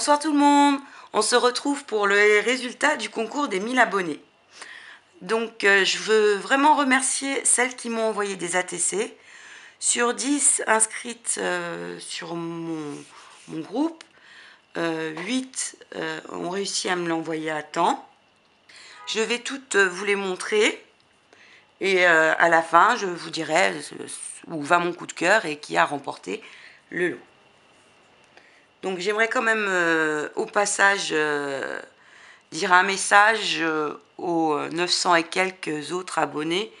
Bonsoir tout le monde, on se retrouve pour les résultats du concours des 1000 abonnés. Donc je veux vraiment remercier celles qui m'ont envoyé des ATC. Sur 10 inscrites sur mon groupe, 8 ont réussi à me l'envoyer à temps. Je vais toutes vous les montrer et à la fin je vous dirai où va mon coup de cœur et qui a remporté le lot. Donc j'aimerais quand même au passage dire un message aux 900 et quelques autres abonnés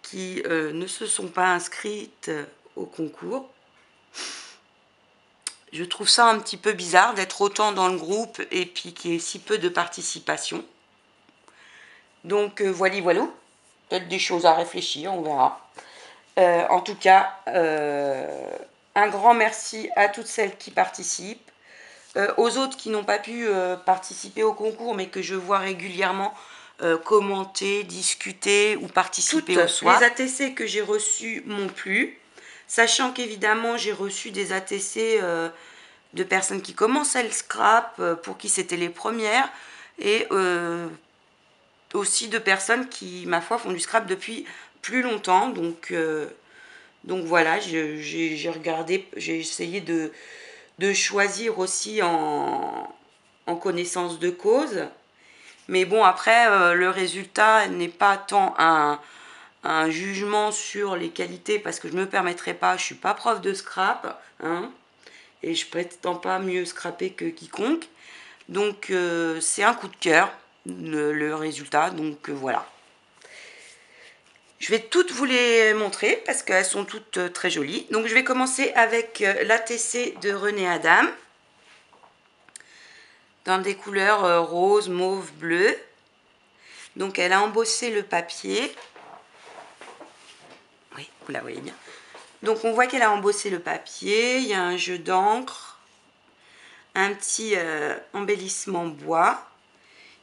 qui ne se sont pas inscrites au concours. Je trouve ça un petit peu bizarre d'être autant dans le groupe et puis qu'il y ait si peu de participation. Donc voilà, peut-être des choses à réfléchir, on verra. En tout cas, un grand merci à toutes celles qui participent. Aux autres qui n'ont pas pu participer au concours, mais que je vois régulièrement commenter, discuter ou participer au soir. Les ATC que j'ai reçus m'ont plu, sachant qu'évidemment j'ai reçu des ATC de personnes qui commençaient le scrap, pour qui c'était les premières, et aussi de personnes qui, ma foi, font du scrap depuis plus longtemps. Donc voilà, j'ai regardé, j'ai essayé de choisir aussi en connaissance de cause. Mais bon, après, le résultat n'est pas tant un jugement sur les qualités, parce que je ne me permettrai pas, je ne suis pas prof de scrap, hein, et je prétends pas mieux scraper que quiconque. Donc c'est un coup de cœur, le résultat, donc voilà. Je vais toutes vous les montrer parce qu'elles sont toutes très jolies. Donc je vais commencer avec l'ATC de René Adam, dans des couleurs rose, mauve, bleu. Donc elle a embossé le papier. Oui, vous la voyez bien. Donc on voit qu'elle a embossé le papier. Il y a un jeu d'encre, un petit embellissement bois.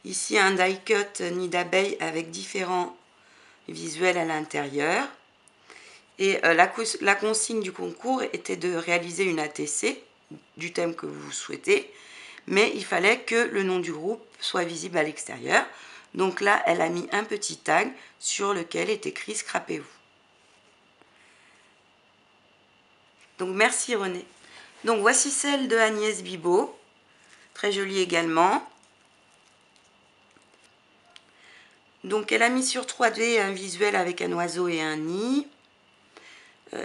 Ici un die cut nid d'abeille avec différents visuels à l'intérieur. Et la consigne du concours était de réaliser une ATC du thème que vous souhaitez, mais il fallait que le nom du groupe soit visible à l'extérieur. Donc là, elle a mis un petit tag sur lequel est écrit « Scrapez-vous ». Donc merci René. Donc voici celle de Agnès Bibot, très jolie également. Donc elle a mis sur 3D un visuel avec un oiseau et un nid.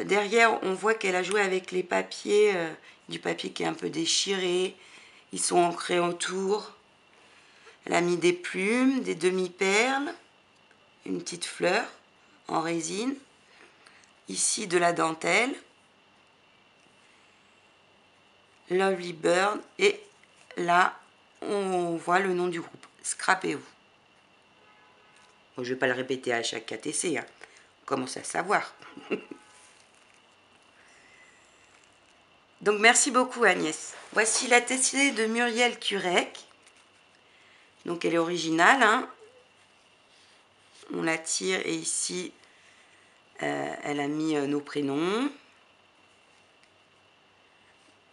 Derrière, on voit qu'elle a joué avec les papiers, du papier qui est un peu déchiré. Ils sont ancrés autour. Elle a mis des plumes, des demi-perles, une petite fleur en résine. Ici, de la dentelle. Lovely Bird. Et là, on voit le nom du groupe. Scrapez-vous. Bon, je ne vais pas le répéter à chaque ATC. Hein. On commence à savoir. Donc merci beaucoup Agnès. Voici l'ATC de Muriel Curec. Donc elle est originale. Hein. On la tire et ici elle a mis nos prénoms.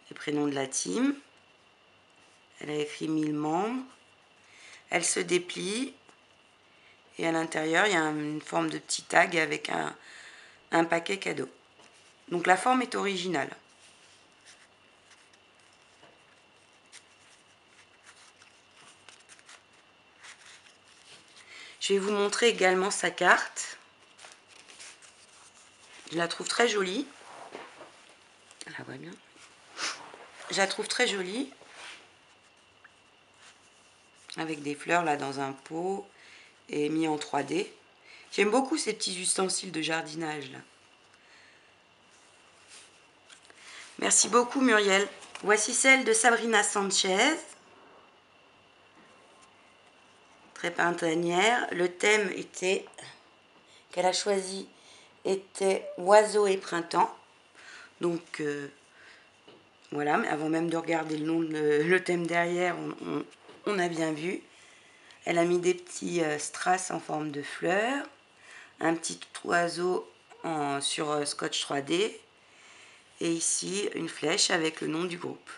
Les prénoms de la team. Elle a écrit 1000 membres. Elle se déplie. Et à l'intérieur il y a une forme de petit tag avec un paquet cadeau. Donc la forme est originale. Je vais vous montrer également sa carte. Je la trouve très jolie. On la voit bien. Je la trouve très jolie. Avec des fleurs là dans un pot et mis en 3D. J'aime beaucoup ces petits ustensiles de jardinage là. Merci beaucoup Muriel. Voici celle de Sabrina Sanchez. Très printanière. Le thème était qu'elle a choisi était oiseaux et printemps. Donc voilà, mais avant même de regarder le nom, le thème derrière, on a bien vu. Elle a mis des petits strass en forme de fleurs, un petit oiseau sur scotch 3D et ici une flèche avec le nom du groupe.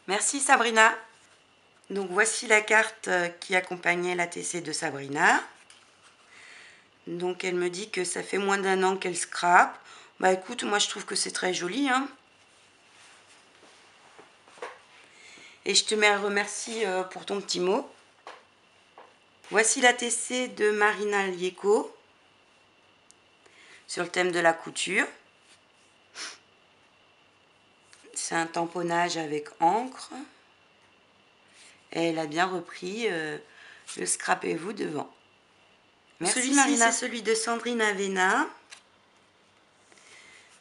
Merci Sabrina. Donc voici la carte qui accompagnait l'ATC de Sabrina. Donc elle me dit que ça fait moins d'1 an qu'elle scrape. Bah écoute, moi je trouve que c'est très joli, hein. Et je te remercie pour ton petit mot. Voici l'ATC de Marina Lieko sur le thème de la couture. C'est un tamponnage avec encre. Et elle a bien repris le scrapez-vous devant. Merci Marina. C'est celui de Sandrine Avena.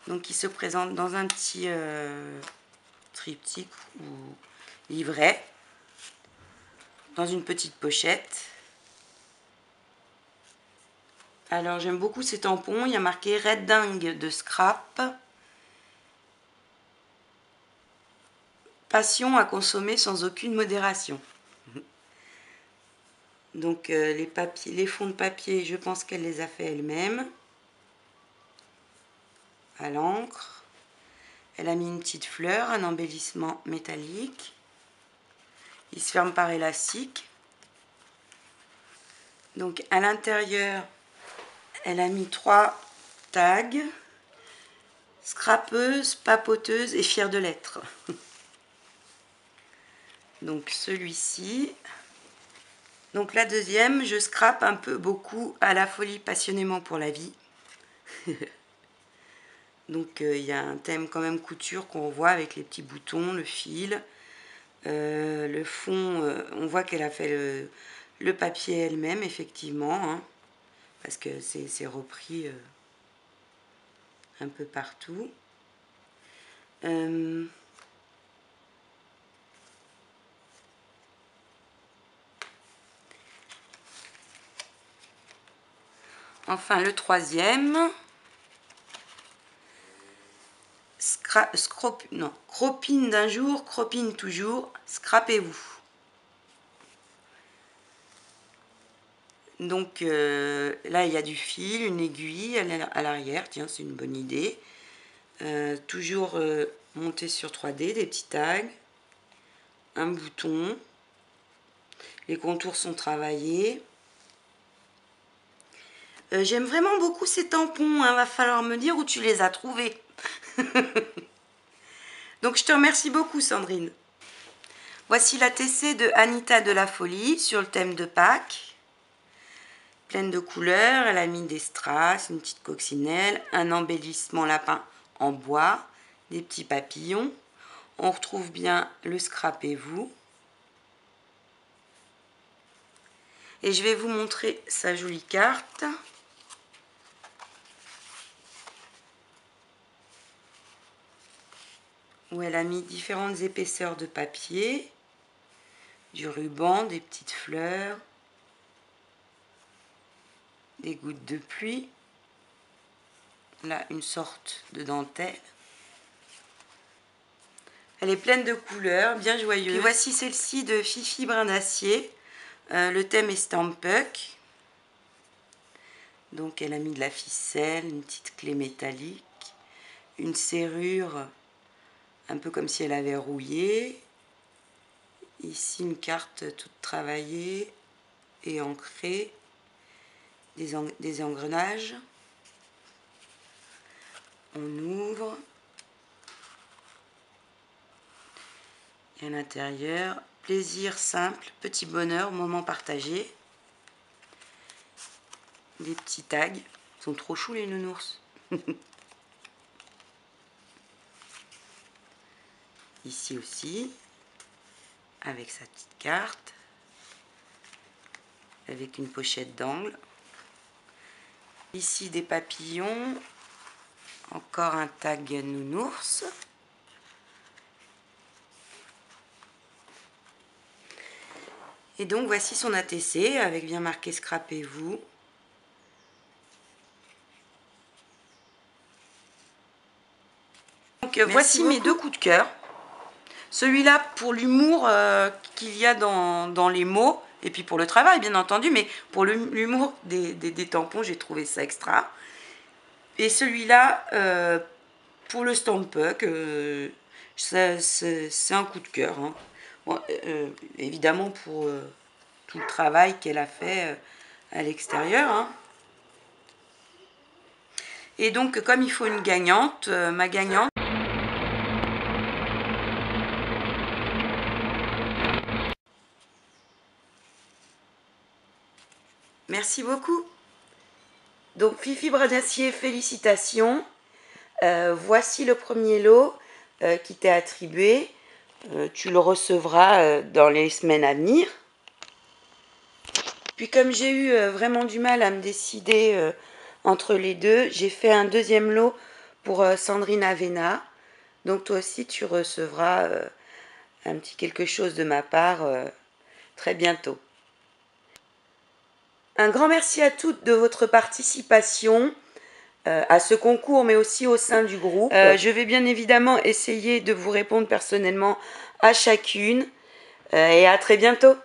Donc qui se présente dans un petit triptyque ou livret. Dans une petite pochette. Alors j'aime beaucoup ces tampons. Il y a marqué Red Dingue de Scrap. Passion à consommer sans aucune modération. Donc les fonds de papier, je pense qu'elle les a fait elle-même. À l'encre. Elle a mis une petite fleur, un embellissement métallique. Il se ferme par élastique. Donc à l'intérieur, elle a mis 3 tags. Scrapeuse, papoteuse et fière de l'être. Donc celui-ci. Donc la deuxième, je scrape un peu beaucoup à la folie passionnément pour la vie. Donc il y a un thème quand même couture qu'on voit avec les petits boutons, le fil. Le fond, on voit qu'elle a fait le papier elle-même, effectivement. Hein, parce que c'est repris un peu partout. Enfin, le troisième. Cropine d'un jour, cropine toujours, scrapez-vous. Donc là, il y a du fil, une aiguille à l'arrière. Tiens, c'est une bonne idée. Toujours monté sur 3D, des petits tags. Un bouton. Les contours sont travaillés. J'aime vraiment beaucoup ces tampons. Hein. Va falloir me dire où tu les as trouvés. Donc je te remercie beaucoup Sandrine. Voici la TC de Anita de la Folie sur le thème de Pâques. Pleine de couleurs, elle a mis des strass, une petite coccinelle, un embellissement lapin en bois, des petits papillons. On retrouve bien le scrapez-vous. Et je vais vous montrer sa jolie carte. Où elle a mis différentes épaisseurs de papier, du ruban, des petites fleurs, des gouttes de pluie, là une sorte de dentelle. Elle est pleine de couleurs, bien joyeuse. Puis voici celle-ci de Fifi Brin d'Acier, le thème est Stampuck. Donc elle a mis de la ficelle, une petite clé métallique, une serrure un peu comme si elle avait rouillé. Ici une carte toute travaillée et ancrée, des engrenages. On ouvre. Et à l'intérieur, plaisir simple, petit bonheur, moment partagé. Des petits tags. Ils sont trop choux les nounours. Ici aussi, avec sa petite carte, avec une pochette d'angle. Ici des papillons, encore un tag nounours. Et donc voici son ATC avec bien marqué scrapez-vous. Donc voici mes 2 coups de cœur. Celui-là pour l'humour qu'il y a dans les mots, et puis pour le travail bien entendu, mais pour l'humour des tampons, j'ai trouvé ça extra. Et celui-là pour le Stampuck, C'est un coup de cœur. Hein. Bon, évidemment pour tout le travail qu'elle a fait à l'extérieur. Hein. Et donc comme il faut une gagnante, ma gagnante... Merci beaucoup. Donc Fifi Bras d'Acier, félicitations. Voici le premier lot qui t'est attribué. Tu le recevras dans les semaines à venir. Puis comme j'ai eu vraiment du mal à me décider entre les deux, j'ai fait un deuxième lot pour Sandrine Avena. Donc toi aussi tu recevras un petit quelque chose de ma part très bientôt. Un grand merci à toutes de votre participation à ce concours, mais aussi au sein du groupe. Je vais bien évidemment essayer de vous répondre personnellement à chacune et à très bientôt.